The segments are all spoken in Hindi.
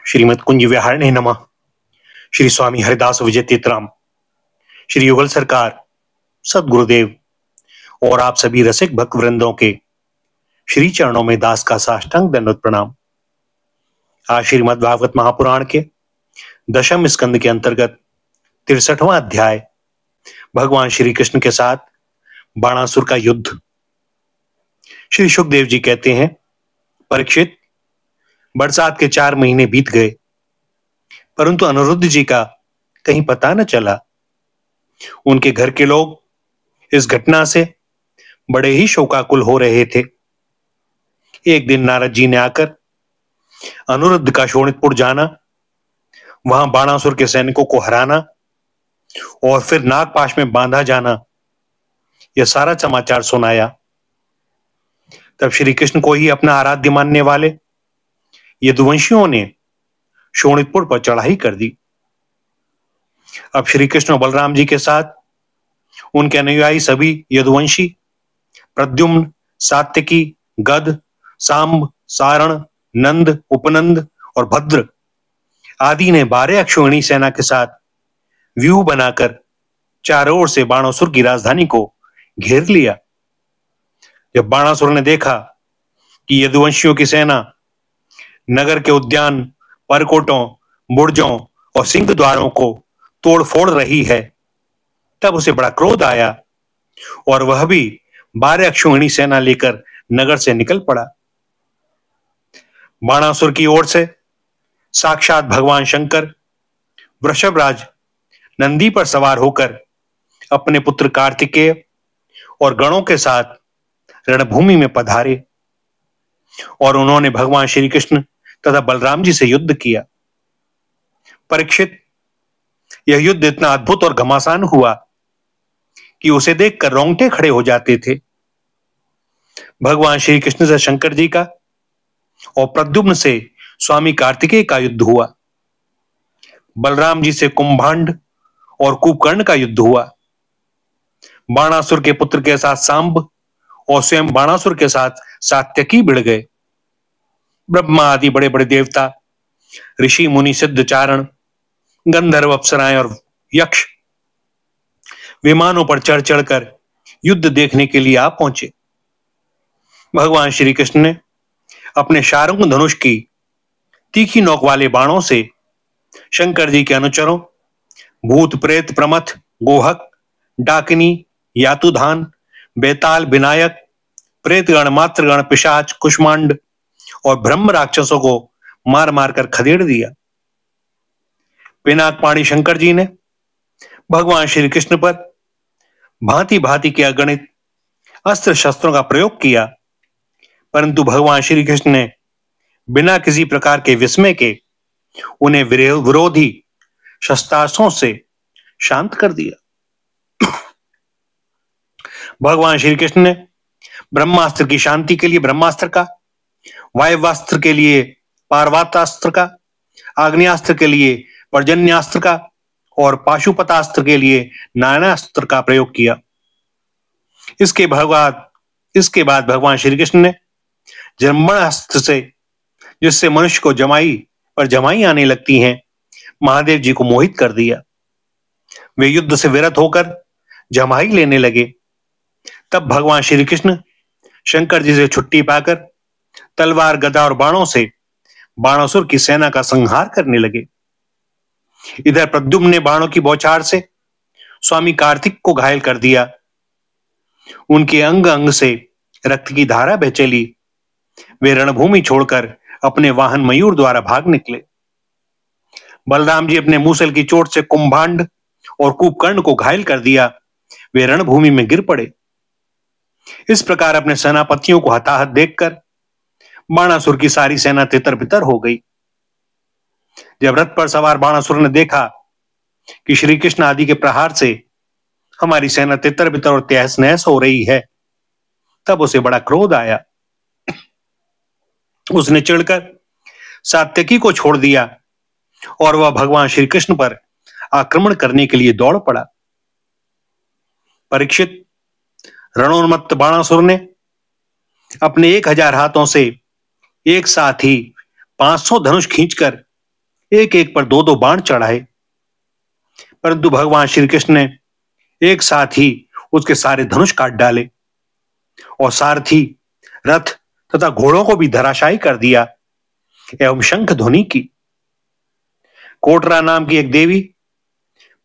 श्रीमद कुंज विहारिणे नमः। श्री स्वामी हरिदास विजय तीर्थराम, श्री युगल सरकार, सदगुरुदेव और आप सभी रसिक भक्त वृंदों के श्री चरणों में दास का साष्टांग दंडवत प्रणाम। आज श्रीमद् भागवत महापुराण के दशम स्कंद के अंतर्गत 63वां अध्याय भगवान श्री कृष्ण के साथ बाणासुर का युद्ध। श्री सुखदेव जी कहते हैं, परीक्षित, बरसात के 4 महीने बीत गए, परंतु अनिरुद्ध जी का कहीं पता न चला। उनके घर के लोग इस घटना से बड़े ही शोकाकुल हो रहे थे। एक दिन नारद जी ने आकर अनिरुद्ध का शोणितपुर जाना, वहां बाणासुर के सैनिकों को हराना और फिर नागपाश में बांधा जाना, यह सारा समाचार सुनाया। तब श्री कृष्ण को ही अपना आराध्य मानने वाले यदुवंशियों ने शोणितपुर पर चढ़ाई कर दी। अब श्री कृष्ण और बलराम जी के साथ उनके अनुयायी सभी यदुवंशी प्रद्युम्न, सात्यकी, गद, सांब, सारण, नंद, उपनंद और भद्र आदि ने 12 अक्षौहिणी सेना के साथ व्यूह बनाकर चारों ओर से बाणासुर की राजधानी को घेर लिया। जब बाणासुर ने देखा कि यदुवंशियों की सेना नगर के उद्यान, परकोटों, बुर्जों और सिंह द्वारों को तोड़ फोड़ रही है, तब उसे बड़ा क्रोध आया और वह भी 12 अक्षौहिणी सेना लेकर नगर से निकल पड़ा। बाणासुर की ओर से साक्षात भगवान शंकर वृषभराज नंदी पर सवार होकर अपने पुत्र कार्तिकेय और गणों के साथ रणभूमि में पधारे और उन्होंने भगवान श्री कृष्ण तथा बलराम जी से युद्ध किया। परीक्षित, यह युद्ध इतना अद्भुत और घमासान हुआ कि उसे देखकर रोंगटे खड़े हो जाते थे। भगवान श्री कृष्ण से शंकर जी का और प्रद्युम्न से स्वामी कार्तिकेय का युद्ध हुआ। बलराम जी से कुंभांड और कुंभकर्ण का युद्ध हुआ। बाणासुर के पुत्र के साथ सांब और स्वयं बाणासुर के साथ सात्यकी भिड़ गए। ब्रह्मा आदि बड़े बड़े देवता, ऋषि मुनि, सिद्ध चारण, गंधर्व, अप्सराएं और यक्ष विमानों पर चढ़ चढ़कर युद्ध देखने के लिए आ पहुंचे। भगवान श्री कृष्ण ने अपने शार्ंग धनुष की तीखी नोक वाले बाणों से शंकर जी के अनुचरों भूत, प्रेत, प्रमथ, गोहक, डाकिनी, यातुधान, बेताल, विनायक, प्रेतगण, मातृगण, पिशाच, कुष्मांड और ब्रह्म राक्षसों को मार मार कर खदेड़ दिया। पिनाकपाणी शंकर जी ने भगवान श्री कृष्ण पर भांति भांति के अगणित अस्त्र शस्त्रों का प्रयोग किया, परंतु भगवान श्री कृष्ण ने बिना किसी प्रकार के विस्मय के उन्हें विरोधी शस्त्रास्त्रों से शांत कर दिया। भगवान श्री कृष्ण ने ब्रह्मास्त्र की शांति के लिए ब्रह्मास्त्र का, वायवास्त्र के लिए पार्वतास्त्र का, आग्नेयास्त्र के लिए पर्जन्यास्त्र का और पाशुपतास्त्र के लिए नानास्त्र का प्रयोग किया। इसके बाद भगवान श्री कृष्ण ने जन्मणास्त्र से, जिससे मनुष्य को जमाई पर जमाई आने लगती हैं, महादेव जी को मोहित कर दिया। वे युद्ध से विरत होकर जमाई लेने लगे। तब भगवान श्री कृष्ण शंकर जी से छुट्टी पाकर तलवार, गदा और बाणों से बाणासुर की सेना का संहार करने लगे। इधर प्रद्युम्न ने बाणों की बौछार से स्वामी कार्तिक को घायल कर दिया। उनके अंग अंग से रक्त की धारा बह चली। वे रणभूमि छोड़कर अपने वाहन मयूर द्वारा भाग निकले। बलराम जी अपने मूसल की चोट से कुंभांड और कुंभकर्ण को घायल कर दिया। वे रणभूमि में गिर पड़े। इस प्रकार अपने सेनापतियों को हताहत देखकर बाणासुर की सारी सेना तितर बितर हो गई। जब रथ पर सवार बाणासुर ने देखा कि श्री कृष्ण आदि के प्रहार से हमारी सेना तितर बितर और तहस नहस हो रही है, तब उसे बड़ा क्रोध आया। उसने चिढ़कर सात्यकी को छोड़ दिया और वह भगवान श्री कृष्ण पर आक्रमण करने के लिए दौड़ पड़ा। परीक्षित, रणोन्मत्त बाणासुर ने अपने 1000 हाथों से एक साथ ही 500 धनुष खींचकर एक एक पर दो दो बाण चढ़ाए, परंतु भगवान श्री कृष्ण ने एक साथ ही उसके सारे धनुष काट डाले और सारथी, रथ तथा घोड़ों को भी धराशायी कर दिया एवं शंख ध्वनि की। कोटरा नाम की एक देवी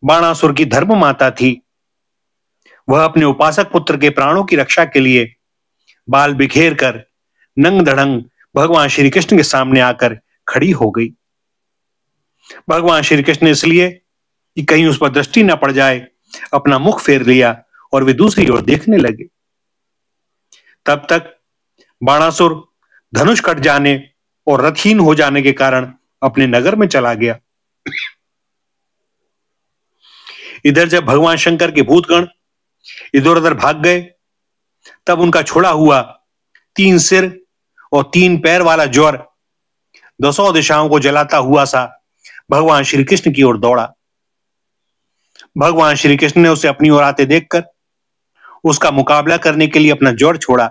बाणासुर की धर्म माता थी। वह अपने उपासक पुत्र के प्राणों की रक्षा के लिए बाल बिखेर कर नंग धड़ंग भगवान श्री कृष्ण के सामने आकर खड़ी हो गई। भगवान श्री कृष्ण ने इसलिए कि कहीं उस पर दृष्टि न पड़ जाए अपना मुख फेर लिया और वे दूसरी ओर देखने लगे। तब तक बाणासुर धनुष कट जाने और रथहीन हो जाने के कारण अपने नगर में चला गया। इधर जब भगवान शंकर के भूतगण इधर उधर भाग गए, तब उनका छोड़ा हुआ 3 सिर और 3 पैर वाला ज्वर 10 दिशाओं को जलाता हुआ सा भगवान श्री कृष्ण की ओर दौड़ा। भगवान श्री कृष्ण ने उसे अपनी ओर आते देखकर उसका मुकाबला करने के लिए अपना ज्वर छोड़ा।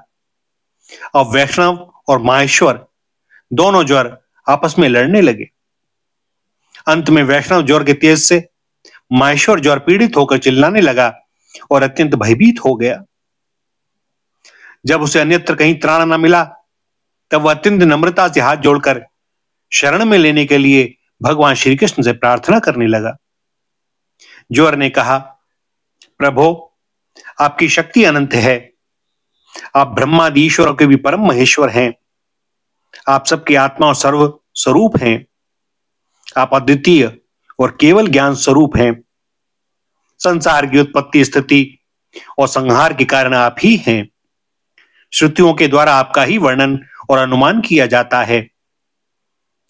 अब वैष्णव और माहेश्वर दोनों ज्वर आपस में लड़ने लगे। अंत में वैष्णव ज्वर के तेज से माहेश्वर ज्वर पीड़ित होकर चिल्लाने लगा और अत्यंत भयभीत हो गया। जब उसे अन्यत्र कहीं त्राण न मिला, तब वह अत्यंत नम्रता से हाथ जोड़कर शरण में लेने के लिए भगवान श्री कृष्ण से प्रार्थना करने लगा। ज्वर ने कहा, प्रभो, आपकी शक्ति अनंत है। आप ब्रह्मादि ईश्वरों के भी परम महेश्वर हैं। आप सबकी आत्मा और सर्व स्वरूप हैं। आप अद्वितीय और केवल ज्ञान स्वरूप हैं। संसार की उत्पत्ति, स्थिति और संहार के कारण आप ही हैं। श्रुतियों के द्वारा आपका ही वर्णन और अनुमान किया जाता है।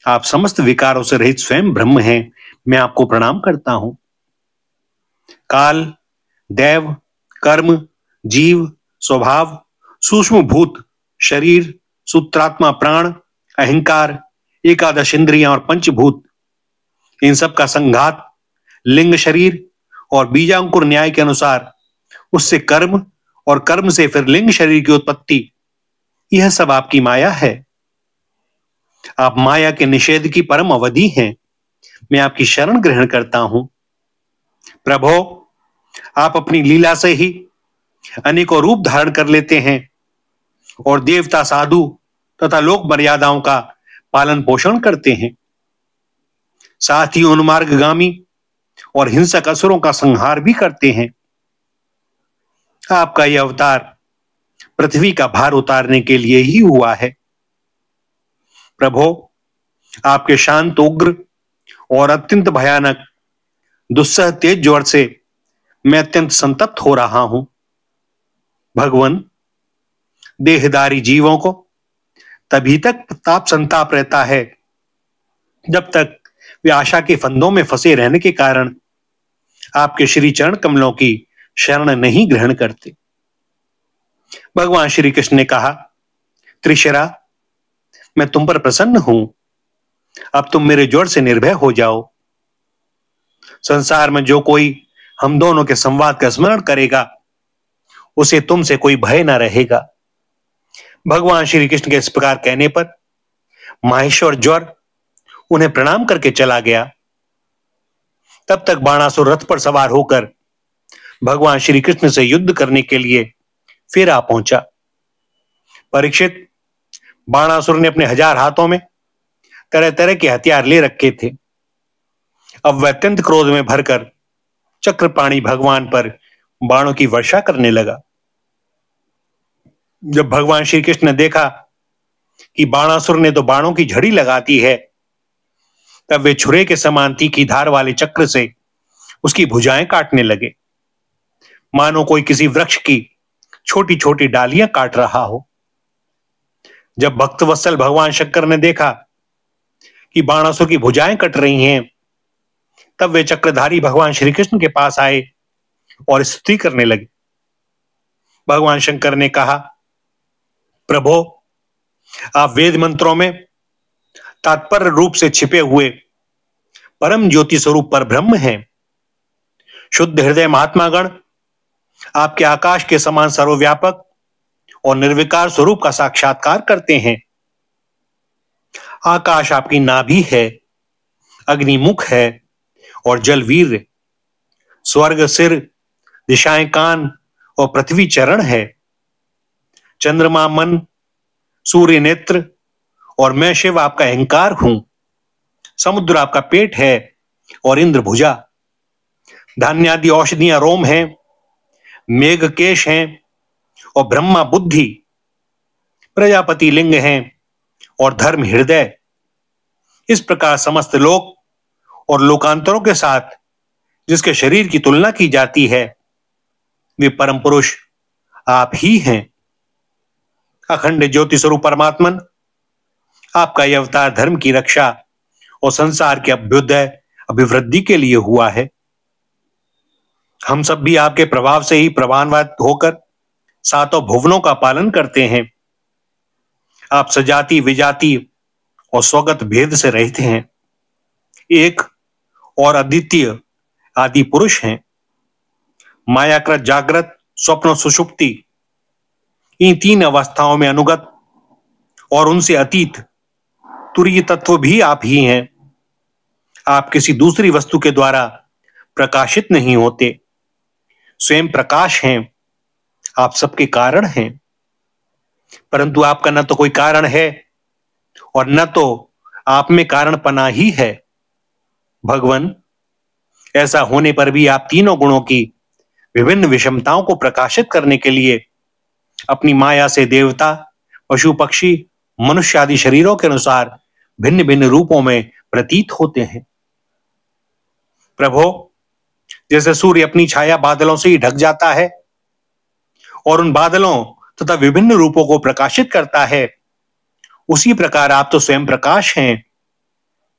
आप समस्त विकारों से रहित स्वयं ब्रह्म हैं। मैं आपको प्रणाम करता हूं। काल, दैव, कर्म, जीव, स्वभाव, सूक्ष्म भूत, शरीर, सूत्रात्मा, प्राण, अहंकार, एकादश इंद्रियां और पंचभूत, इन सब का संघात, लिंग शरीर और बीजांकुर न्याय के अनुसार उससे कर्म और कर्म से फिर लिंग शरीर की उत्पत्ति, यह सब आपकी माया है। आप माया के निषेध की परम अवधि हैं। मैं आपकी शरण ग्रहण करता हूं। प्रभो, आप अपनी लीला से ही अनेकों रूप धारण कर लेते हैं और देवता, साधु तथा लोक मर्यादाओं का पालन पोषण करते हैं। साथ ही उन्मार्गगामी और हिंसक असुरों का संहार भी करते हैं। आपका यह अवतार पृथ्वी का भार उतारने के लिए ही हुआ है। प्रभो, आपके शांत, उग्र और अत्यंत भयानक दुस्सह तेज ज्वर से मैं अत्यंत संतप्त हो रहा हूं। भगवान, देहधारी जीवों को तभी तक ताप संताप रहता है जब तक वे आशा के फंदों में फंसे रहने के कारण आपके श्री चरण कमलों की शरण नहीं ग्रहण करते। भगवान श्री कृष्ण ने कहा, त्रिशरा, मैं तुम पर प्रसन्न हूं। अब तुम मेरे ज्वर से निर्भय हो जाओ। संसार में जो कोई हम दोनों के संवाद का स्मरण करेगा, उसे तुमसे कोई भय न रहेगा। भगवान श्री कृष्ण के इस प्रकार कहने पर माहेश्वर ज्वर उन्हें प्रणाम करके चला गया। तब तक बाणासुर रथ पर सवार होकर भगवान श्री कृष्ण से युद्ध करने के लिए फिर आ पहुंचा। परीक्षित, बाणासुर ने अपने 1000 हाथों में तरह तरह के हथियार ले रखे थे। अब वह अत्यंत क्रोध में भरकर चक्रपाणी भगवान पर बाणों की वर्षा करने लगा। जब भगवान श्री कृष्ण ने देखा कि बाणासुर ने तो बाणों की झड़ी लगा दी है, तब वे छुरे के समान तीखी धार वाले चक्र से उसकी भुजाएं काटने लगे, मानो कोई किसी वृक्ष की छोटी छोटी डालियां काट रहा हो। जब भक्तवत्सल भगवान शंकर ने देखा कि बाणासुर की भुजाएं कट रही हैं, तब वे चक्रधारी भगवान श्री कृष्ण के पास आए और स्तुति करने लगे। भगवान शंकर ने कहा, प्रभो, आप वेद मंत्रों में तात्पर्य रूप से छिपे हुए परम ज्योति स्वरूप पर ब्रह्म हैं। शुद्ध हृदय महात्मागण आपके आकाश के समान सर्वव्यापक और निर्विकार स्वरूप का साक्षात्कार करते हैं। आकाश आपकी नाभि है, अग्निमुख है और जल वीर, स्वर्ग सिर, दिशाएं कान और पृथ्वी चरण है। चंद्रमा मन, सूर्य नेत्र और मैं शिव आपका अहंकार हूं। समुद्र आपका पेट है और इंद्र भुजा। धान्यादि औषधियां रोम हैं, मेघ केश हैं और ब्रह्मा बुद्धि। प्रजापति लिंग हैं और धर्म हृदय। इस प्रकार समस्त लोक और लोकांतरों के साथ जिसके शरीर की तुलना की जाती है, वे परम पुरुष आप ही हैं। अखंड ज्योति स्वरूप परमात्मन, आपका यह अवतार धर्म की रक्षा और संसार के अभ्युदय अभिवृद्धि के लिए हुआ है। हम सब भी आपके प्रभाव से ही प्रभावान्वित होकर सातों भुवनों का पालन करते हैं। आप सजाति विजाति और स्वगत भेद से रहित हैं। एक और अद्वितीय आदि पुरुष हैं। मायाकृत जागृत स्वप्न सुषुप्ति, इन तीन अवस्थाओं में अनुगत और उनसे अतीत तुरीय तत्व भी आप ही हैं। आप किसी दूसरी वस्तु के द्वारा प्रकाशित नहीं होते, स्वयं प्रकाश हैं। आप सबके कारण हैं, परंतु आपका न तो कोई कारण है और न तो आप में कारणपना ही है। भगवान, ऐसा होने पर भी आप तीनों गुणों की विभिन्न विषमताओं को प्रकाशित करने के लिए अपनी माया से देवता, पशु पक्षी, मनुष्य आदि शरीरों के अनुसार भिन्न भिन्न रूपों में प्रतीत होते हैं। प्रभो, जैसे सूर्य अपनी छाया बादलों से ही ढक जाता है और उन बादलों तथा विभिन्न रूपों को प्रकाशित करता है, उसी प्रकार आप तो स्वयं प्रकाश हैं,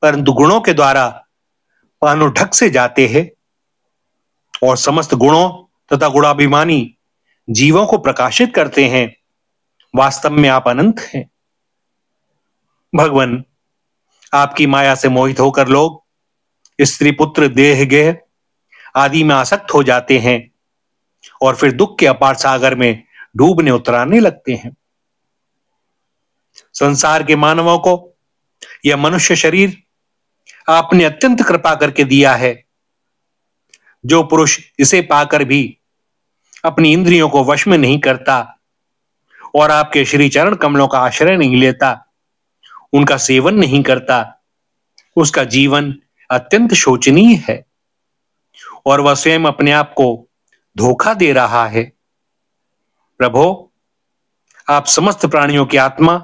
परंतु गुणों के द्वारा मानो ढक से जाते हैं और समस्त गुणों तथा गुणाभिमानी जीवों को प्रकाशित करते हैं। वास्तव में आप अनंत हैं। भगवान, आपकी माया से मोहित होकर लोग स्त्री पुत्र देह गेह आदि में आसक्त हो जाते हैं और फिर दुख के अपार सागर में डूबने उतराने लगते हैं। संसार के मानवों को यह मनुष्य शरीर आपने अत्यंत कृपा करके दिया है। जो पुरुष इसे पाकर भी अपनी इंद्रियों को वश में नहीं करता और आपके श्री चरण कमलों का आश्रय नहीं लेता, उनका सेवन नहीं करता, उसका जीवन अत्यंत शोचनीय है और वह स्वयं अपने आप को धोखा दे रहा है। प्रभो, आप समस्त प्राणियों की आत्मा,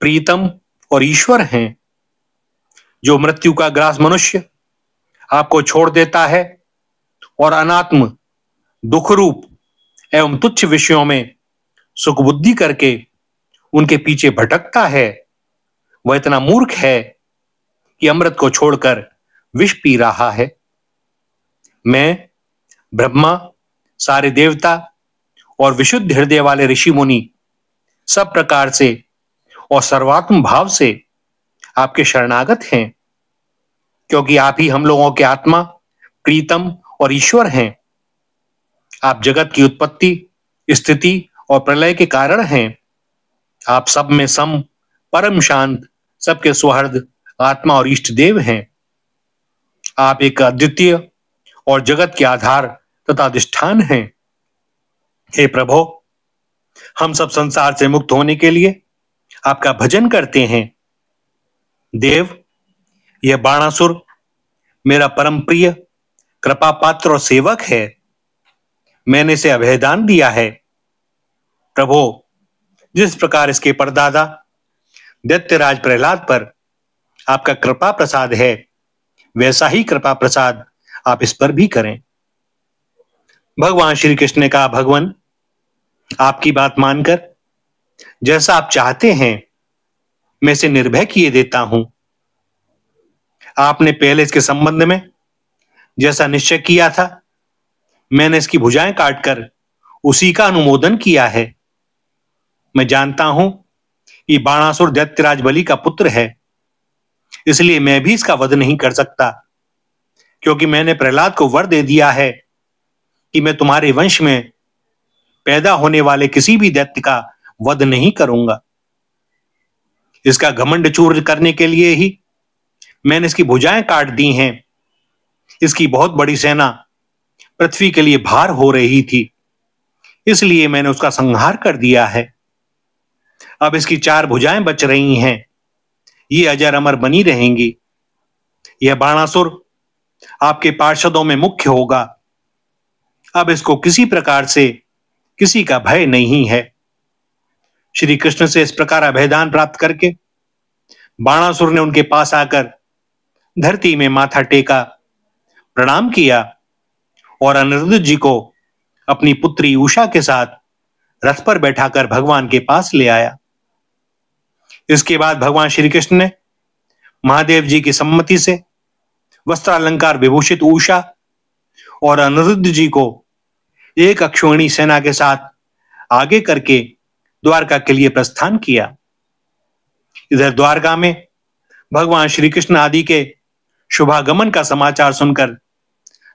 प्रीतम और ईश्वर हैं। जो मृत्यु का ग्रास मनुष्य आपको छोड़ देता है और अनात्म, दुख रूप एवं तुच्छ विषयों में सुख बुद्धि करके उनके पीछे भटकता है, वह इतना मूर्ख है कि अमृत को छोड़कर विष पी रहा है। मैं, ब्रह्मा, सारे देवता और विशुद्ध हृदय वाले ऋषि मुनि सब प्रकार से और सर्वात्म भाव से आपके शरणागत हैं, क्योंकि आप ही हम लोगों के आत्मा, प्रीतम और ईश्वर हैं। आप जगत की उत्पत्ति, स्थिति और प्रलय के कारण हैं। आप सब में सम, परम शांत, सबके सुहृद आत्मा और इष्ट देव हैं। आप एक अद्वितीय और जगत के आधार तथा अधिष्ठान हैं। हे प्रभो, हम सब संसार से मुक्त होने के लिए आपका भजन करते हैं। देव, यह बाणासुर मेरा परम प्रिय, कृपा पात्र और सेवक है। मैंने इसे अभयदान दिया है। प्रभो, जिस प्रकार इसके परदादा दैत्यराज प्रहलाद पर आपका कृपा प्रसाद है, वैसा ही कृपा प्रसाद आप इस पर भी करें। भगवान श्री कृष्ण ने कहा, भगवान, आपकी बात मानकर जैसा आप चाहते हैं मैं इसे निर्भय किए देता हूं। आपने पहले इसके संबंध में जैसा निश्चय किया था, मैंने इसकी भुजाएं काटकर उसी का अनुमोदन किया है। मैं जानता हूं कि बाणासुर दैत्यराज बलि का पुत्र है, इसलिए मैं भी इसका वध नहीं कर सकता, क्योंकि मैंने प्रहलाद को वर दे दिया है कि मैं तुम्हारे वंश में पैदा होने वाले किसी भी दैत्य का वध नहीं करूंगा। इसका घमंड चूर करने के लिए ही मैंने इसकी भुजाएं काट दी हैं। इसकी बहुत बड़ी सेना पृथ्वी के लिए भार हो रही थी, इसलिए मैंने उसका संहार कर दिया है। अब इसकी 4 भुजाएं बच रही हैं, ये अजर अमर बनी रहेंगी। यह बाणासुर आपके पार्षदों में मुख्य होगा। अब इसको किसी प्रकार से किसी का भय नहीं है। श्री कृष्ण से इस प्रकार अभयदान प्राप्त करके बाणासुर ने उनके पास आकर धरती में माथा टेका, प्रणाम किया और अनिरुद्ध जी को अपनी पुत्री उषा के साथ रथ पर बैठाकर भगवान के पास ले आया। इसके बाद भगवान श्री कृष्ण ने महादेव जी की सम्मति से वस्त्रालंकार विभूषित उषा और अनिरुद्ध जी को एक अक्षौहिणी सेना के साथ आगे करके द्वारका के लिए प्रस्थान किया। इधर द्वारका में भगवान श्री कृष्ण आदि के शुभागमन का समाचार सुनकर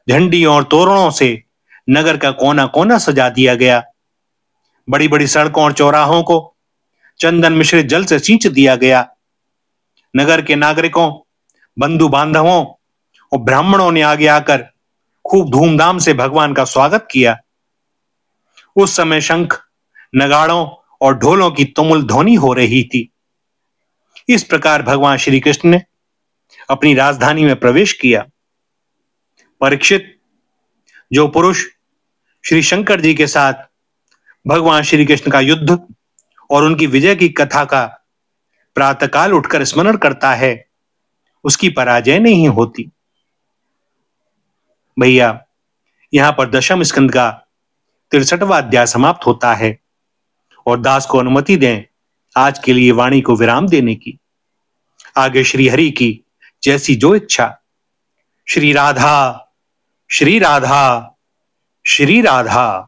झंडियों और तोरणों से नगर का कोना कोना सजा दिया गया। बड़ी बड़ी सड़कों और चौराहों को चंदन मिश्रित जल से सींच दिया गया। नगर के नागरिकों, बंधु बांधवों और ब्राह्मणों ने आगे आकर खूब धूमधाम से भगवान का स्वागत किया। उस समय शंख, नगाड़ों और ढोलों की तुमुल ध्वनि हो रही थी। इस प्रकार भगवान श्री कृष्ण ने अपनी राजधानी में प्रवेश किया। परीक्षित, जो पुरुष श्री शंकर जी के साथ भगवान श्री कृष्ण का युद्ध और उनकी विजय की कथा का प्रातःकाल उठकर स्मरण करता है, उसकी पराजय नहीं होती। भैया, यहां पर दशम स्कंद का 63वां अध्याय समाप्त होता है और दास को अनुमति दें आज के लिए वाणी को विराम देने की। आगे श्री हरि की जैसी जो इच्छा। श्री राधा, श्री राधा, श्री राधा।